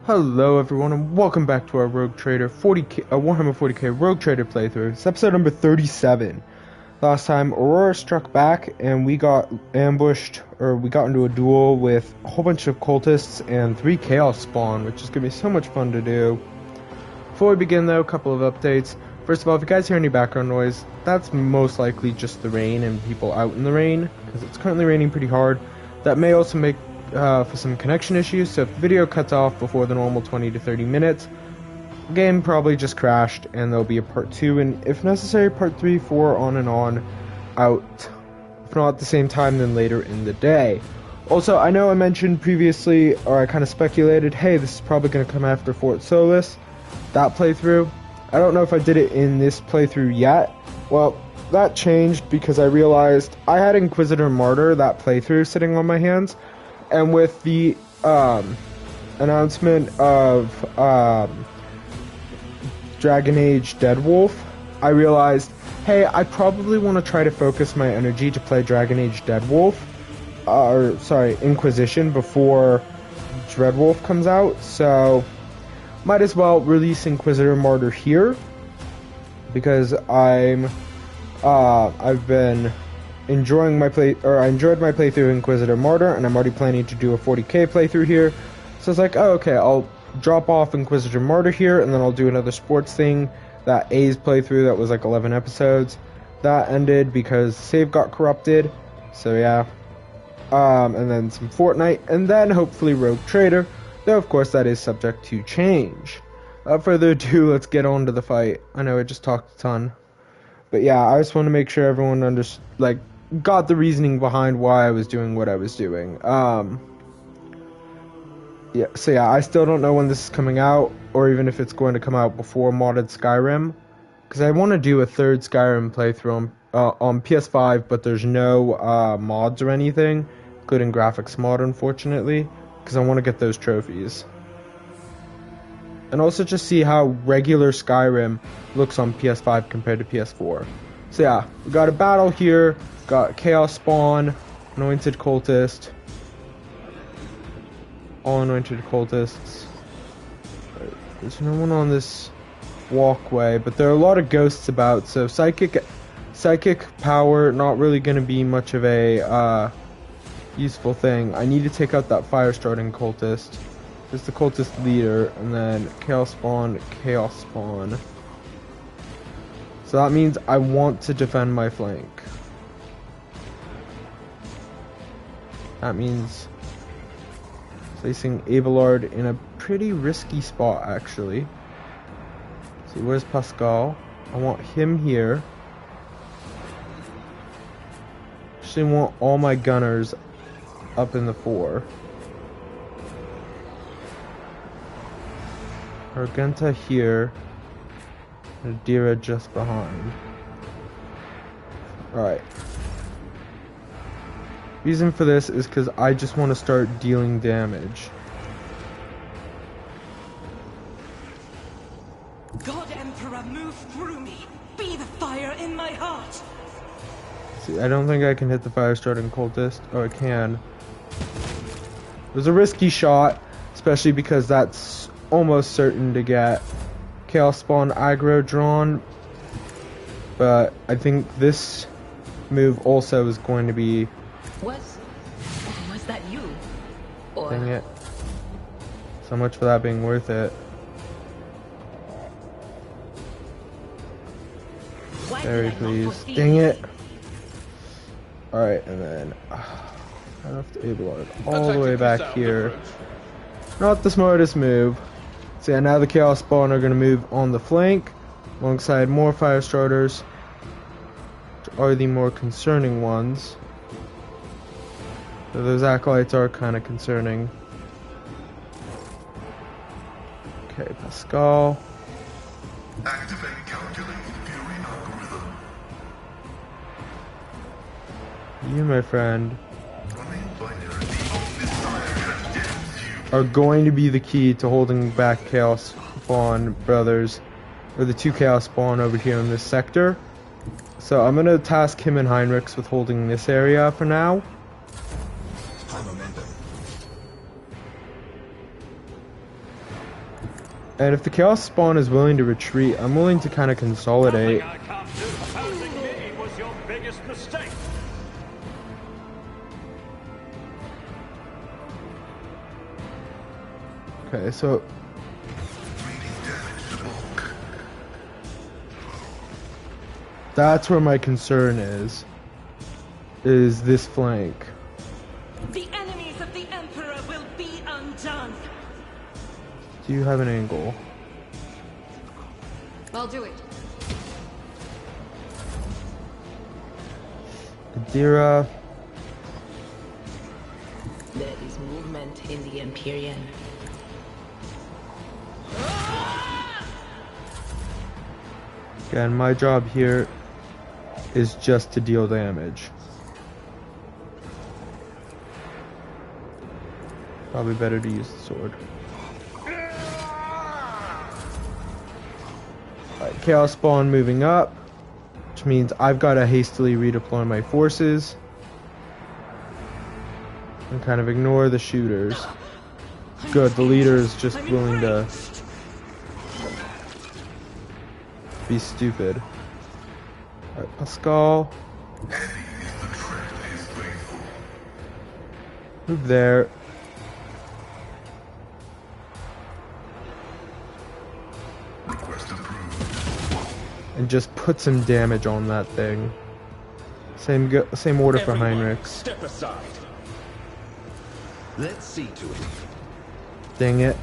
Hello everyone and welcome back to our Rogue Trader 40k, Warhammer 40k Rogue Trader playthrough. It's episode number 37. Last time Aurora struck back and we got ambushed, or we got into a duel with a whole bunch of cultists and 3 chaos spawn, which is going to be so much fun to do. Before we begin though, a couple of updates. First of all, if you guys hear any background noise, that's most likely just the rain and people out in the rain, because it's currently raining pretty hard. That may also make for some connection issues, so if the video cuts off before the normal 20 to 30 minutes, the game probably just crashed and there'll be a part 2 and if necessary part 3, 4, on and on out, if not at the same time then later in the day. Also, I know I mentioned previously, or I kind of speculated, hey, this is probably going to come after Fort Solis, that playthrough. I don't know if I did it in this playthrough yet. Well, that changed because I realized I had Inquisitor Martyr, that playthrough, sitting on my hands. And with the announcement of Dragon Age Deadwolf, I realized, hey, I probably want to try to focus my energy to play Dragon Age Deadwolf, or sorry, Inquisition, before Dreadwolf comes out. So, might as well release Inquisitor Martyr here, because I've been enjoying my I enjoyed my playthrough of Inquisitor Martyr, and I'm already planning to do a 40k playthrough here. So I was like, oh, okay, I'll drop off Inquisitor Martyr here, and then I'll do another sports thing. That A's playthrough that was like 11 episodes, that ended because save got corrupted. So yeah, and then some Fortnite, and then hopefully Rogue Trader. Though of course that is subject to change. Without further ado, let's get on to the fight. I know I just talked a ton. But yeah, I just want to make sure everyone got the reasoning behind why I was doing what I was doing. Yeah, so yeah, I still don't know when this is coming out, or even if it's going to come out before modded Skyrim, because I want to do a third Skyrim playthrough on PS5, but there's no mods or anything, including graphics mod, unfortunately, because I want to get those trophies. And also just see how regular Skyrim looks on PS5 compared to PS4. So yeah, we got a battle here, got Chaos Spawn, Anointed Cultist, all Anointed Cultists. There's no one on this walkway, but there are a lot of ghosts about, so psychic power, not really going to be much of a useful thing. I need to take out that fire starting cultist. It's the cultist leader, and then Chaos Spawn. So that means I want to defend my flank. That means placing Abelard in a pretty risky spot, actually. Let's see, where's Pascal? I want him here. Actually want all my gunners up in the 4. Argenta here, and Adira just behind. Alright. Reason for this is because I just want to start dealing damage. God Emperor, move through me. Be the fire in my heart. See, I don't think I can hit the fire starting cultist. Oh, I can. It was a risky shot, especially because that's almost certain to get Chaos Spawn aggro drawn, but I think this move also is going to be... Was that you? Or... Dang it. So much for that being worth it. Very please. Dang it. Alright, and then... I have to Abelard all the way back here. Not the smartest move. So yeah, now the Chaos Spawn are going to move on the flank, alongside more fire starters, which are the more concerning ones. So those acolytes are kind of concerning. Okay, Pascal. Activate calculated Fury algorithm. You, my friend, are going to be the key to holding back Chaos Spawn brothers, or the 2 Chaos Spawn over here in this sector. So I'm going to task him and Heinrichs with holding this area for now. And if the Chaos Spawn is willing to retreat, I'm willing to kind of consolidate. Nothing I can't do. Opposing me was your biggest mistake. Okay, so that's where my concern is this flank. The enemies of the Emperor will be undone. Do you have an angle? I'll do it. Adira. There is movement in the Empyrean. Again, my job here is just to deal damage. Probably better to use the sword. Alright, Chaos Spawn moving up, which means I've got to hastily redeploy my forces and kind of ignore the shooters. Good, the leader is just willing to be stupid. Alright, Pascal. Move there. And just put some damage on that thing. Same order for Heinrich. Step aside. Let's see to it. Dang it.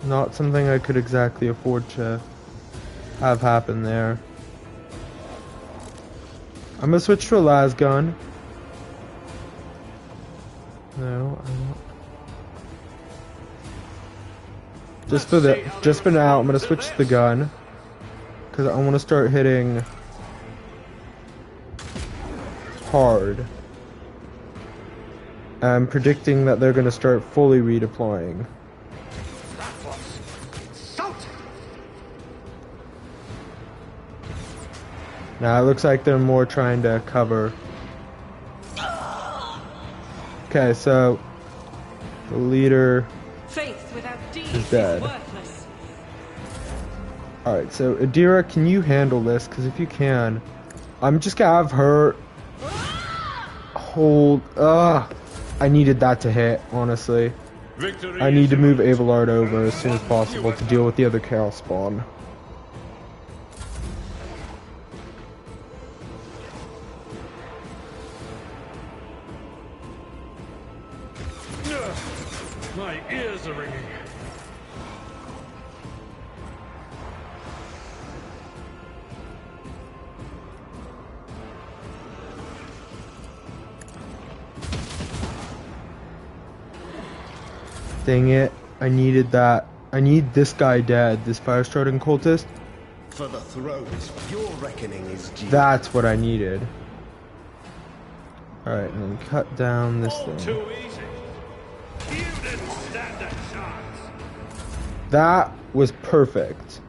Not something I could exactly afford to have happen there. I'm gonna switch to a las gun. No, I'm not. Just for now, I'm gonna switch to the gun. Because I want to start hitting hard. I'm predicting that they're going to start fully redeploying. Now it looks like they're more trying to cover. Okay, so the leader Faith without deeds is dead. is worthless. Alright, so Adira, can you handle this? Because if you can, I'm just gonna have her hold. I needed that to hit, honestly. Victory I need to is move yours. Abelard over as soon as possible to deal with the other Chaos Spawn. My ears are ringing. Dang it, I needed that. I need this guy dead, this fire-starting cultist. For the thrones, your reckoning is due. That's what I needed. Alright, and then cut down this All thing. too easy. You didn't stand a chance. That was perfect.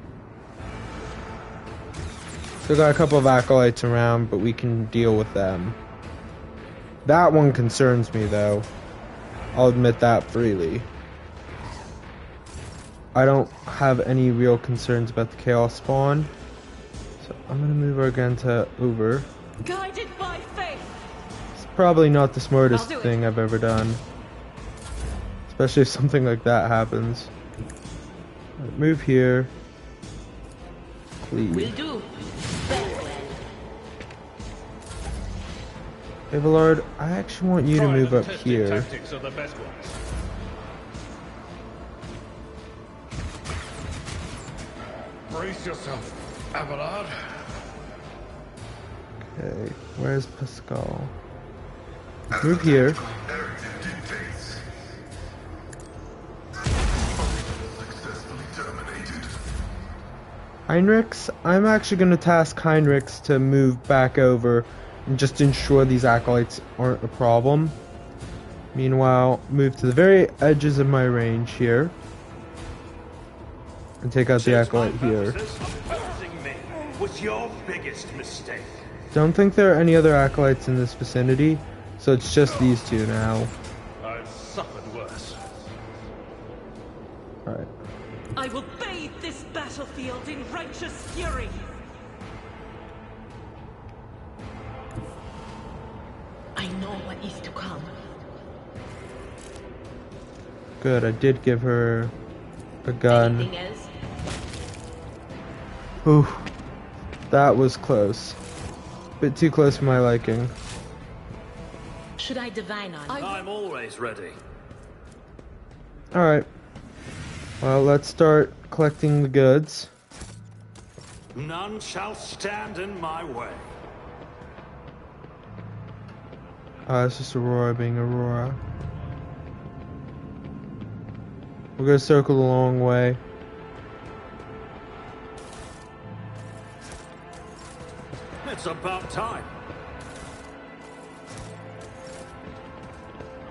Still got a couple of acolytes around, but we can deal with them. That one concerns me, though. I'll admit that freely. I don't have any real concerns about the Chaos Spawn. So I'm gonna move our Genta over. Guided by faith. It's probably not the smartest I'll do it. thing I've ever done. Especially if something like that happens. Right, move here. Please. Will do. Very well. Abelard, I actually want you to move up here. Tactics are the best ones. Brace yourself, Abelard. Okay, where's Pascal? Move here. Heinrichs, I'm actually going to task Heinrichs to move back over and just ensure these acolytes aren't a problem. Meanwhile, move to the very edges of my range here. And take out the acolyte here. Opposing me was your biggest mistake. Don't think there are any other acolytes in this vicinity, so it's just these two now. I've suffered worse. Alright. I will bathe this battlefield in righteous fury. I know what is to come. Good, I did give her a gun. Anything else? Ooh, that was close. Bit too close for my liking. Should I divine on you? I'm always ready. Alright. Well, let's start collecting the goods. None shall stand in my way. It's just Aurora being Aurora. We're gonna circle the long way. It's about time.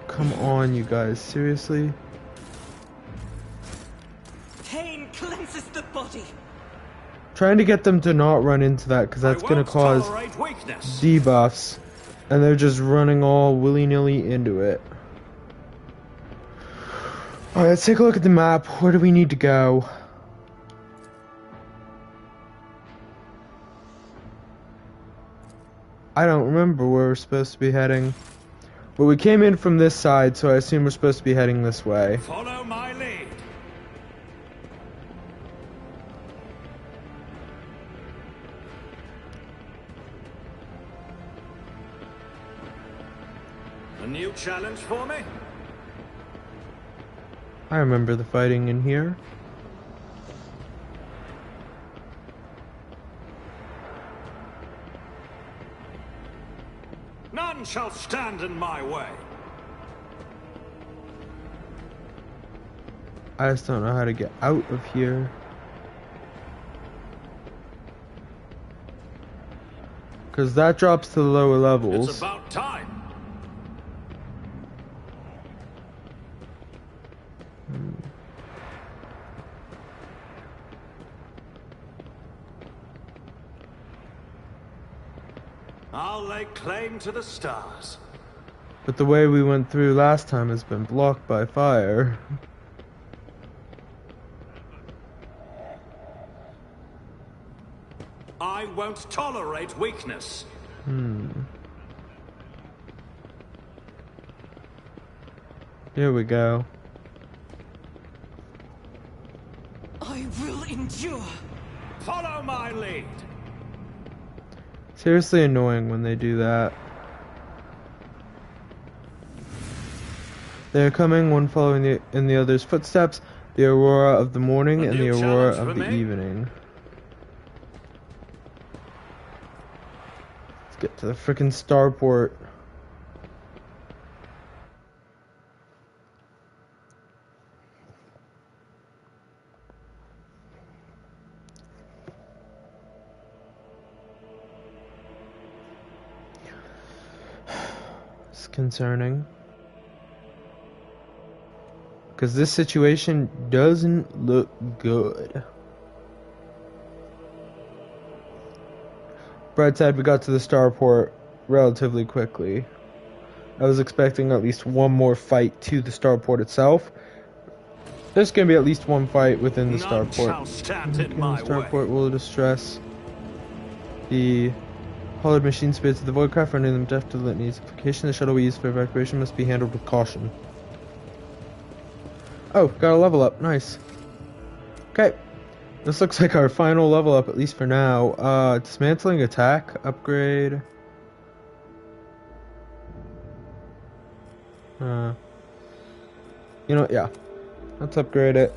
Come on, you guys. Seriously? Pain cleanses the body. Trying to get them to not run into that, because that's I gonna won't cause tolerate weakness. debuffs. And they're just running all willy-nilly into it. Alright, let's take a look at the map. Where do we need to go? I don't remember where we're supposed to be heading. But we came in from this side, so I assume we're supposed to be heading this way. Follow my lead. A new challenge for me? I remember the fighting in here. None shall stand in my way. I just don't know how to get out of here. Because that drops to the lower levels. It's about time. I'll lay claim to the stars. But the way we went through last time has been blocked by fire. I won't tolerate weakness. Here we go. I will endure. Follow my lead. Seriously annoying when they do that. They are coming, one following in the other's footsteps, the Aurora of the morning A and the new Aurora challenge of for the me? evening. Let's get to the frickin' starport. It's concerning. Because this situation doesn't look good. Bright side, we got to the starport relatively quickly. I was expecting at least one more fight to the starport itself. There's going to be at least one fight within the None starport. shall stand in The my starport way. will distress the hollowed machine spirits of the Voidcraft, rendering them deaf to the litanies of vacation. The shuttle we use for evacuation must be handled with caution. Oh, got a level up. Nice. Okay. This looks like our final level up, at least for now. Dismantling attack. Upgrade. You know what? Yeah. Let's upgrade it.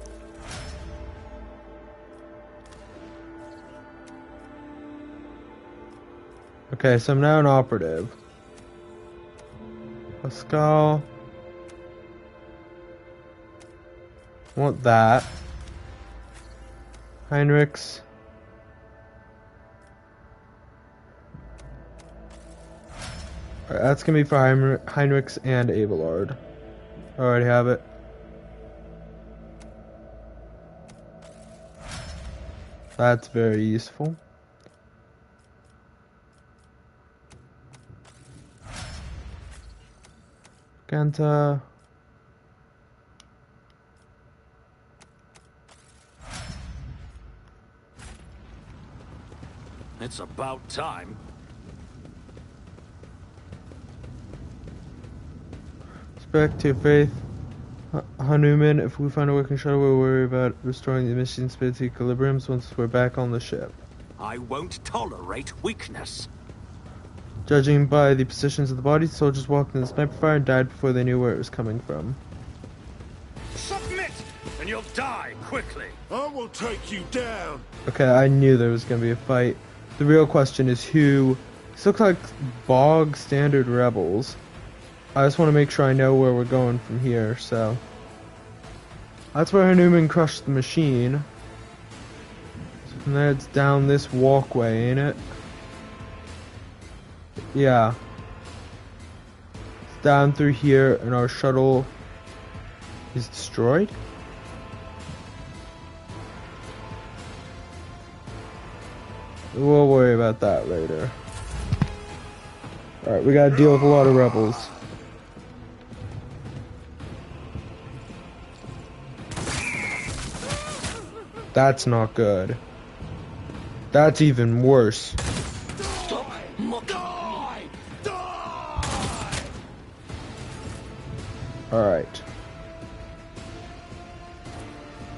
Okay, so I'm now an operative. Pascal. Want that. Heinrichs. Alright, that's gonna be for Heinrichs and Abelard. I already have it. That's very useful. Ganta. It's about time. Respect to your faith, Hanuman. If we find a working shuttle, we'll worry about restoring the emission speed to equilibrium once we're back on the ship. I won't tolerate weakness. Judging by the positions of the bodies, soldiers walked in the sniper fire and died before they knew where it was coming from. Submit, and you'll die quickly. I will take you down. Okay, I knew there was going to be a fight. The real question is who... These look like bog standard rebels. I just want to make sure I know where we're going from here, so... That's where Hanuman crushed the machine. So from there it's down this walkway, ain't it? Yeah. It's down through here and our shuttle is destroyed? We'll worry about that later. Alright, we gotta deal with a lot of rebels. That's not good. That's even worse. Alright.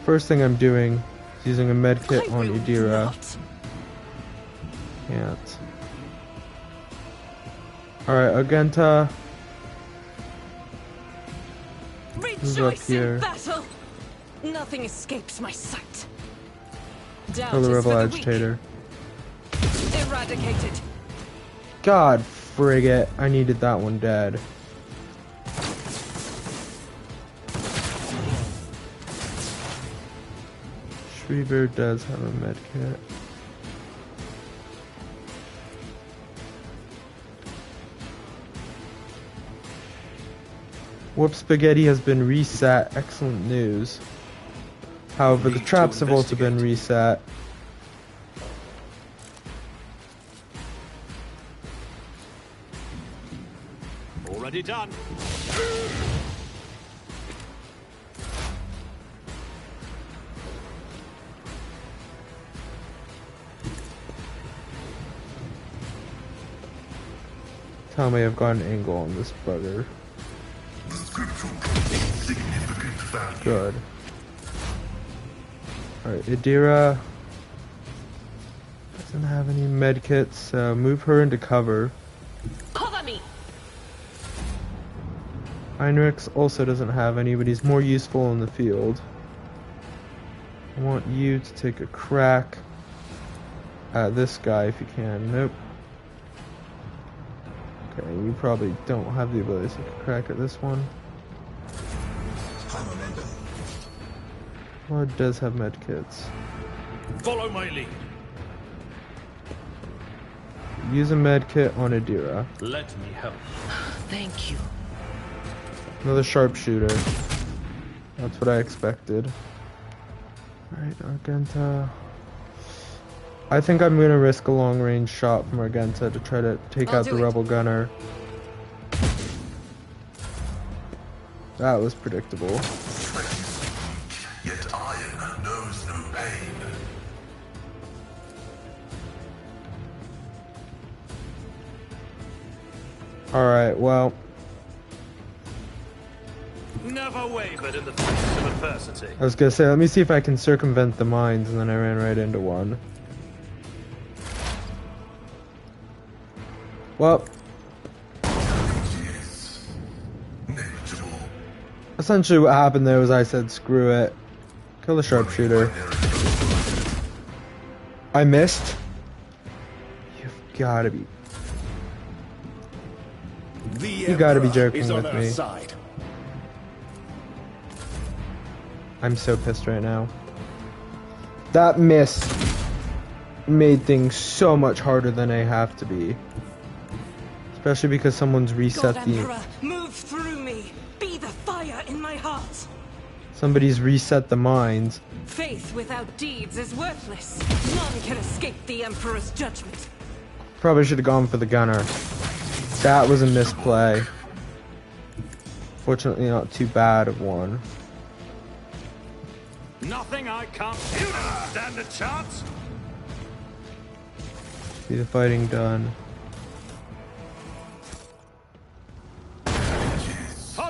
First thing I'm doing is using a medkit on Idira. Can't. Alright, Agenta. Who's up Rejoice in here? battle. Nothing escapes my sight. Doubt Kill the is rebel for the weak. agitator. Eradicated. God frigate, I needed that one dead. Shreever does have a medkit. Warp Spaghetti has been reset. Excellent news. However, the traps have also been reset. Already done. Tell me I've got an angle on this bugger. The scriptural contains significant value. Good. Alright, Idira doesn't have any medkits, so move her into cover. Cover me! Heinrichs also doesn't have any, but he's more useful in the field. I want you to take a crack at this guy if you can. Nope. Okay, you probably don't have the ability to take a crack at this one. Blood does have medkits. Follow my lead. Use a medkit on Idira. Let me help. Thank you. Another sharpshooter. That's what I expected. Alright, Argenta. I think I'm gonna risk a long range shot from Argenta to try to take out the rebel gunner. That was predictable. Yet iron knows no pain. Alright, well. Never wavered in the face of adversity. I was gonna say, let me see if I can circumvent the mines, and then I ran right into one. Well. Yes. Negligible. Essentially what happened there was I said, screw it. Kill the sharpshooter. I missed? You've gotta be... You gotta be joking with me. Side. I'm so pissed right now. That miss made things so much harder than they have to be. Especially because someone's reset God the... Emperor, move through me. Be the fire in my heart. Somebody's reset the mines. Faith without deeds is worthless. None can escape the Emperor's judgment. Probably should have gone for the gunner. That was a misplay. Fortunately not too bad of one. Nothing I can't. You don't stand a chance. See the fighting done.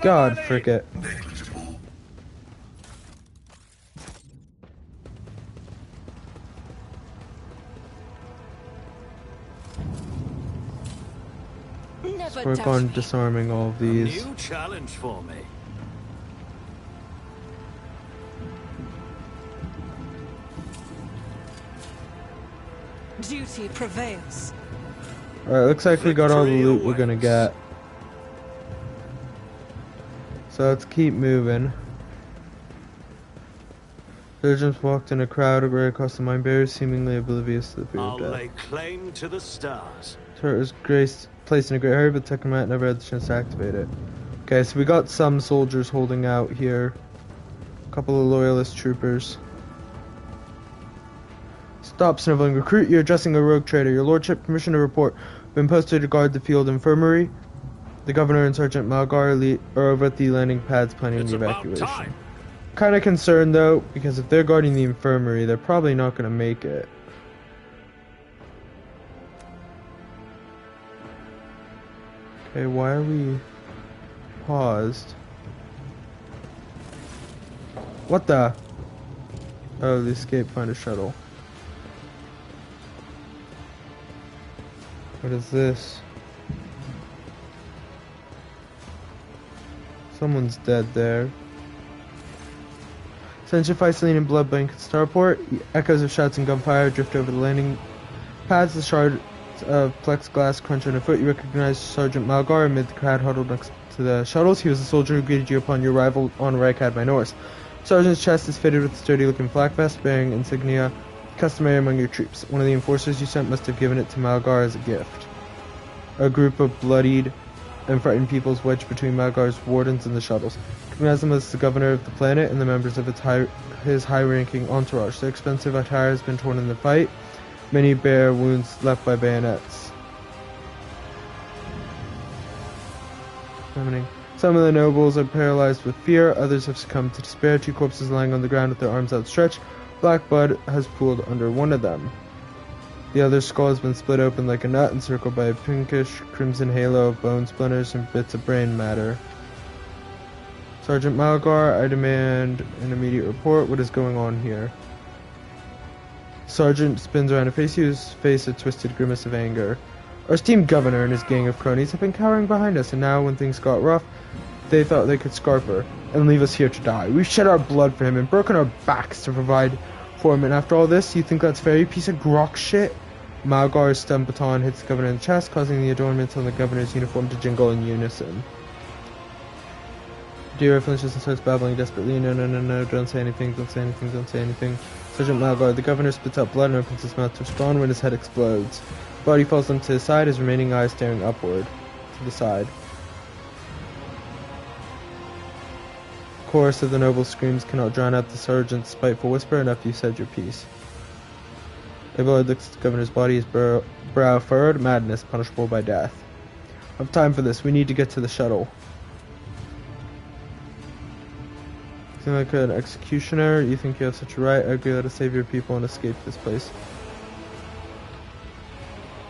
God, frick it. Negligible. Never Work doubt on me. disarming all of these. New challenge for me. Duty prevails. Alright, looks like we got all the Victory loot we're gonna awaits. get. So let's keep moving. Surgeons walked in a crowd right across the mine barriers, seemingly oblivious to the fear I'll of death. lay claim to the stars. Turret was placed in a great hurry, but Technomat never had the chance to activate it. Okay, so we got some soldiers holding out here. A couple of loyalist troopers. Stop sniveling. Recruit, you're addressing a rogue trader. Your lordship, permission to report. Been posted to guard the field infirmary. The governor and Sergeant Malgar are over at the landing pads planning It's the about evacuation. time. Kind of concerned though, because if they're guarding the infirmary, they're probably not going to make it. Okay, why are we paused? What the? Oh, the escape finder shuttle. What is this? Someone's dead there. Sentient Ficeline and blood blanket starport. Echoes of shots and gunfire drift over the landing pads. The shards of plexiglass crunch underfoot. You recognize Sergeant Malgar amid the crowd huddled next to the shuttles. He was the soldier who greeted you upon your arrival on Rykad by Norse. Sergeant's chest is fitted with a sturdy-looking flak vest bearing insignia customary among your troops. One of the enforcers you sent must have given it to Malgar as a gift. A group of bloodied and frightened peoples wedged between Malgar's wardens and the shuttles. Recognize them as the governor of the planet and the members of his high-ranking entourage. Their expensive attire has been torn in the fight. Many bear wounds left by bayonets. Some of the nobles are paralyzed with fear, others have succumbed to despair. Two corpses lying on the ground with their arms outstretched. Black blood has pooled under one of them. The other's skull has been split open like a nut, encircled by a pinkish crimson halo of bone splinters and bits of brain matter. Sergeant Malgar, I demand an immediate report. What is going on here? Sergeant spins around to face you, his face a twisted grimace of anger. Our esteemed governor and his gang of cronies have been cowering behind us, and now when things got rough, they thought they could scarf her and leave us here to die. We've shed our blood for him and broken our backs to provide for him, and after all this, you think that's fair, you piece of grok shit? Malgar's stun baton hits the governor in the chest, causing the adornments on the governor's uniform to jingle in unison. Dear flinches and starts babbling desperately. No, no, no, no, don't say anything, don't say anything, don't say anything. Sergeant Malgar, the governor spits out blood and opens his mouth to respond when his head explodes. Body falls limp to his side, his remaining eyes staring upward, to the side. Chorus of the noble screams cannot drown out the sergeant's spiteful whisper. Enough, you said your piece. Abelard looks at the governor's body, his brow furrowed. Madness, punishable by death. I have time for this. We need to get to the shuttle. Seem like an executioner. You think you have such a right? I agree. Let us save your people and escape this place.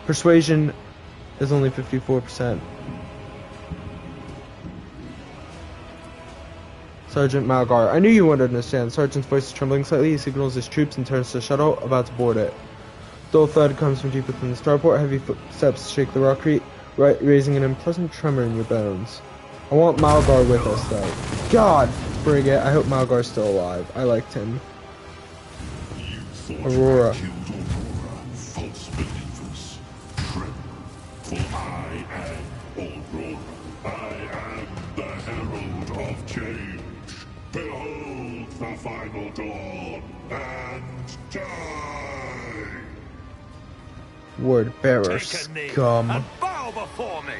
Persuasion is only 54%. Sergeant Malgar, I knew you wouldn't understand. The sergeant's voice is trembling slightly. He signals his troops and turns to the shuttle, about to board it. Dull thud comes from deep within the starport. Heavy footsteps shake the rockcrete, raising an unpleasant tremor in your bones. I want Malgar with us, though. God, frig it. I hope Malgar's still alive. I liked him. Aurora. Killed Aurora, false believers. Tremble, for I am Aurora. I am the herald of change. Behold the final dawn, and die! Word bearer, Take a knee scum. and bow before me.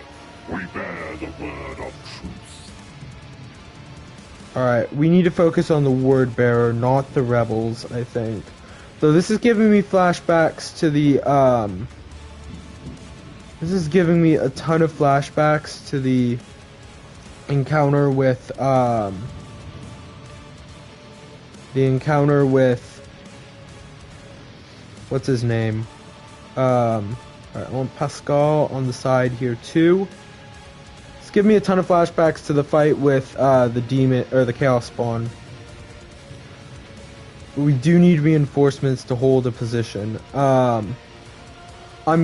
We bear the word of truth. Alright, we need to focus on the word bearer, not the rebels, I think. So this is giving me flashbacks to the, this is giving me a ton of flashbacks to the encounter with, what's his name? Alright, I want Pascal on the side here too. It's giving me a ton of flashbacks to the fight with the demon or the chaos spawn. We do need reinforcements to hold a position. I'm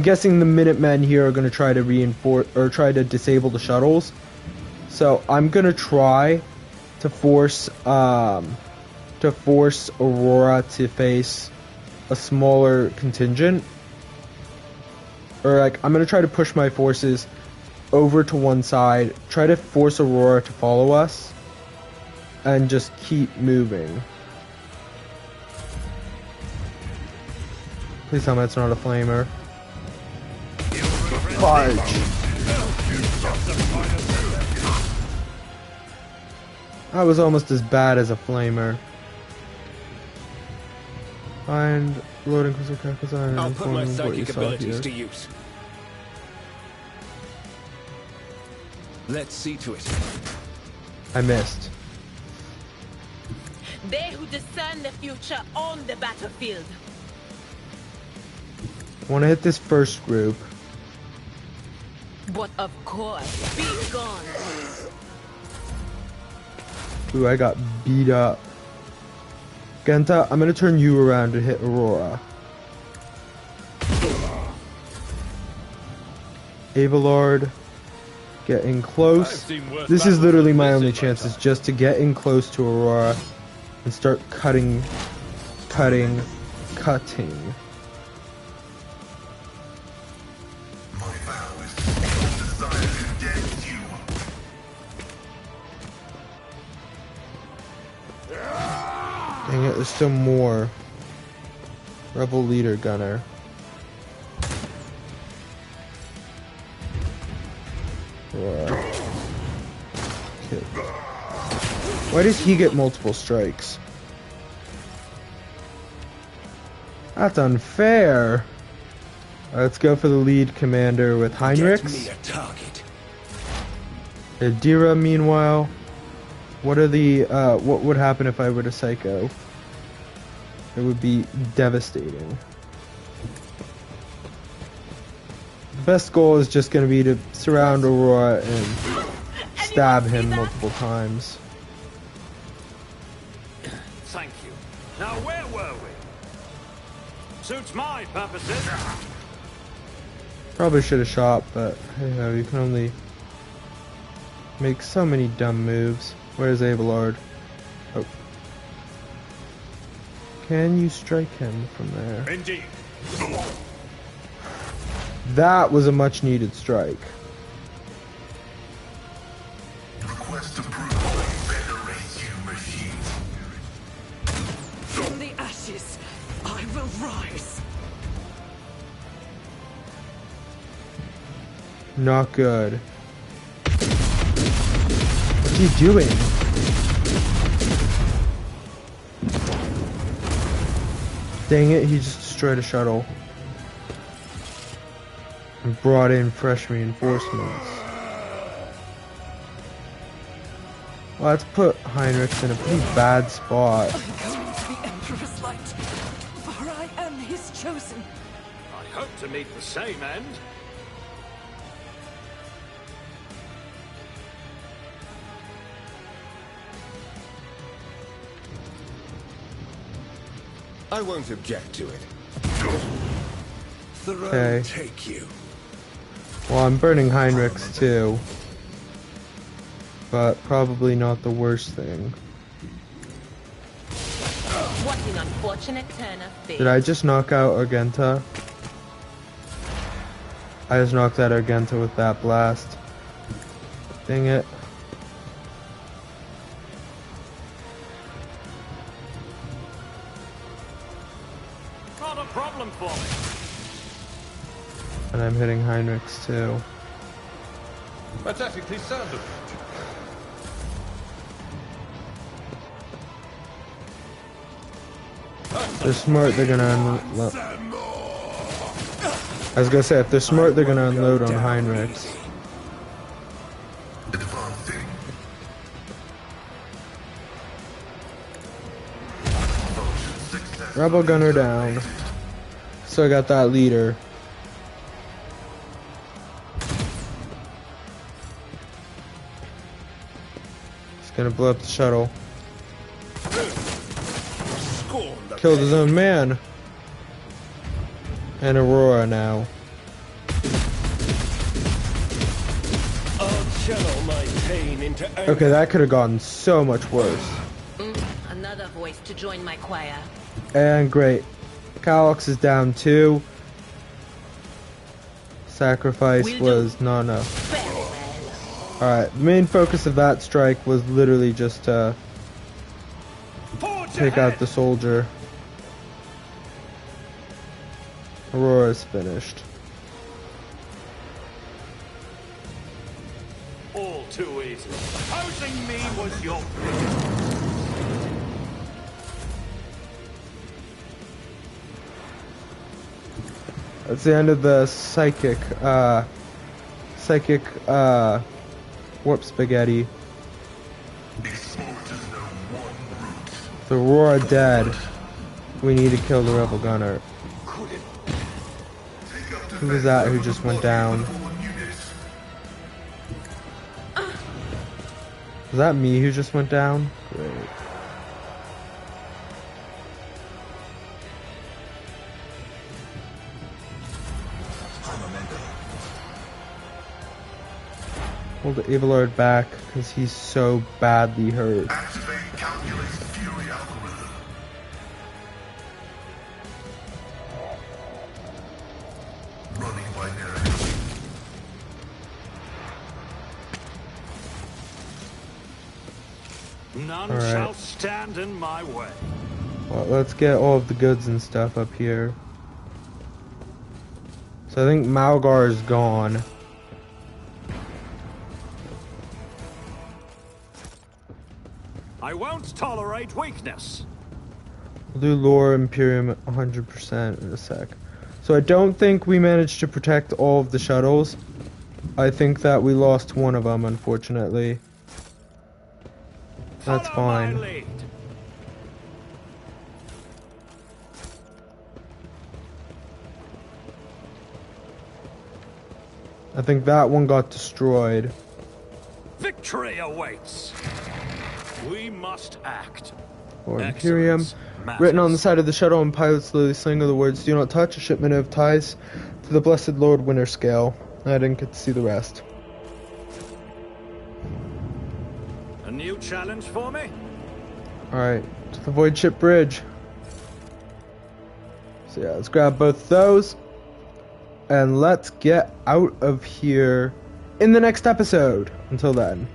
guessing the Minutemen here are gonna try to reinforce or try to disable the shuttles. So I'm gonna try to force Aurora to face a smaller contingent. Or like I'm gonna try to push my forces over to one side, try to force Aurora to follow us, and just keep moving. Please tell me it's not a flamer. Fudge! That was almost as bad as a flamer. Find loading crystal cactus iron and I'll put my inform what you psychic saw abilities here. to use. Let's see to it. I missed. They who discern the future on the battlefield. I want to hit this first group. But of course, be gone. Ooh, I got beat up. Genta, I'm gonna turn you around to hit Aurora. Avalord, getting close. This is literally my only chance, is just to get in close to Aurora and start cutting. My vow is to desire condemns you. Dang it, there's still more. Rebel leader gunner. Aurora. Kid. Why does he get multiple strikes? That's unfair. Let's go for the lead commander with Get Heinrichs. me a target. Adira, meanwhile, what are the what would happen if I were to psycho? It would be devastating. The best goal is just going to be to surround Aurora and stab him multiple times. Thank you. Now where were we? Suits my purposes. Probably should have shot, but hey ho, you can only make so many dumb moves. Where's Avalord? Oh. Can you strike him from there? Indeed. That was a much needed strike. Request approval. Federate you machine. From the ashes, I will rise. Not good. What's he doing? Dang it, he just destroyed a shuttle. And brought in fresh reinforcements. Well, let's put Heinrichs in a pretty bad spot. I'm going to the Emperor's light, for I am his chosen. I hope to meet the same end. I won't object to it. Throne Okay. take you. Well, I'm burning Heinrichs too. But probably not the worst thing. What an unfortunate turn of fate. Did I just knock out Argenta? I just knocked out Argenta with that blast. Dang it. Not a problem for me. And I'm hitting Heinrichs too. Pathetically sound of If they're smart, they're gonna unload. I was gonna say, if they're smart, they're gonna unload on Heinrichs. Advancing. Rebel gunner down. So I got that leader. Gonna blow up the shuttle. Scorn the Killed his own man. And Aurora now. I'll channel my pain into anger. Okay, that could have gotten so much worse. Another voice to join my choir. And great. Calyx is down too. Sacrifice was not enough. Very well. Alright, the main focus of that strike was literally just to Forge take ahead. out the soldier. Aurora's finished. All too easy. Opposing me was your That's the end of the psychic warp spaghetti. With Aurora dead, we need to kill the rebel gunner. Who was that who just went down? Was that me who just went down? Great. Hold the Avalord back because he's so badly hurt. Activate calculate fury algorithm. Running binary. None All right. shall stand in my way. Well, let's get all of the goods and stuff up here. So I think Malgar is gone. I won't tolerate weakness. We'll do Lore Imperium 100% in a sec. So I don't think we managed to protect all of the shuttles. I think that we lost one of them, unfortunately. That's Follow my fine. lead. I think that one got destroyed. Victory awaits. We must act. Or Imperium. Excellence matters. Written on the side of the shuttle and pilot slowly sling are the words, "Do not touch, a shipment of ties to the Blessed Lord Winter Scale." I didn't get to see the rest. A new challenge for me? Alright, to the Void Ship Bridge. So yeah, let's grab both of those. And let's get out of here in the next episode. Until then.